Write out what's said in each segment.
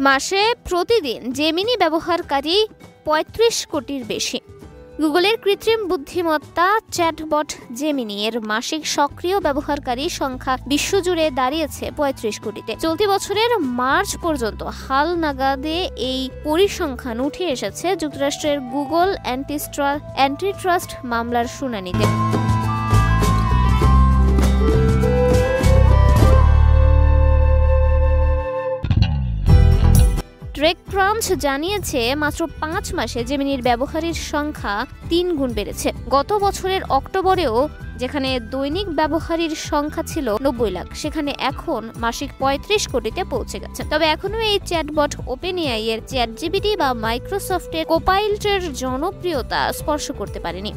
মাসে প্রতিদিন জেমিনি ব্যবহারকারী ৩৫ কোটির বেশি। গুগলের কৃত্রিম বুদ্ধিমত্তা চ্যাটবট জেমিনি এর মাসিক সক্রিয় ব্যবহারকারী সংখ্যা বিশ্বজুড়ে দাঁড়িয়েছে ৩৫ কোটিতে। চলতি বছরের মার্চ পর্যন্ত হালনাগাদে এই পরিসংখ্যান উঠে এসেছে যুক্তরাষ্ট্রের গুগল অ্যান্টিট্রাস্ট মামলার শুনানিতে। TechCrunch জানিয়েছে মাত্র ৫ মাসে জেমিনির ব্যবহারের সংখ্যা ৩ গুণ বেড়েছে। গত বছরের অক্টোবরেও যেখানে দৈনিক ব্যবহারের সংখ্যা ছিল ৯০ লাখ, সেখানে এখন মাসিক ৩৫ কোটিতে পৌঁছে গেছে। তবে এখনও এই চ্যাটবট ওপেনএআই এর চ্যাটজিপিটি বা মাইক্রোসফটের কোপাইলটের জনপ্রিয়তা স্পর্শ করতে পারেনি।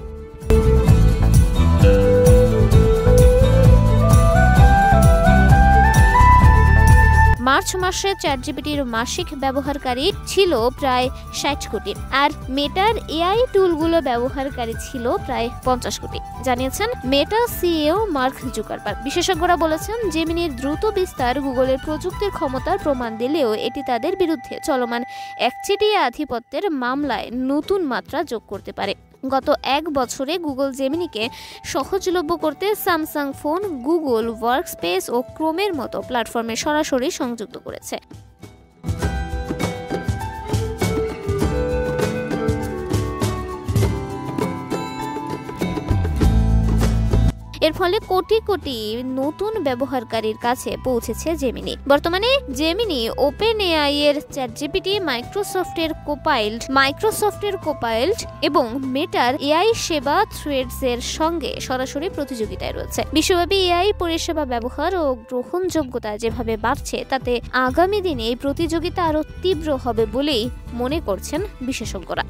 মার্চ মাসে চ্যাটজিপিটির মাসিক ব্যবহারকারী ছিল প্রায় ৬০ কোটি, আর মেটার এআই টুলগুলো ব্যবহারকারী ছিল প্রায় ৫০ কোটি, জানিয়েছেন মেটা সিইও মার্ক জুকারবার্গ। বিশেষজ্ঞরা বলেছেন, জেমিনির দ্রুত বিস্তার গুগলের প্রযুক্তির ক্ষমতার প্রমাণ দিলেও এটি তাদের বিরুদ্ধে চলমান একচেটিয়া আধিপত্যের মামলায় নতুন মাত্রা যোগ করতে পারে। গত ১ বছরে গুগল জেমিনিকে সহজলভ্য করতে স্যামসাং ফোন, গুগল ওয়ার্কস্পেস ও ক্রোমের মতো প্ল্যাটফর্মে সরাসরি সংযুক্ত করেছে। এর ফলে কোটি কোটি নতুন ব্যবহারকারীর কাছে পৌঁছেছে জেমিনি। বর্তমানে জেমিনি ওপেনএআই এর চ্যাটজিপিটি, মাইক্রোসফটের কোপাইলট এবং মেটার এআই সেবা থ্রেডস এর সঙ্গে সরাসরি প্রতিযোগিতায় রয়েছে। বিশ্বব্যাপী এআই পরিষেবা ব্যবহার ও গ্রহণযোগ্যতা যেভাবে বাড়ছে, তাতে আগামী দিনে এই প্রতিযোগিতা আরও তীব্র হবে বলেই মনে করছেন বিশেষজ্ঞরা।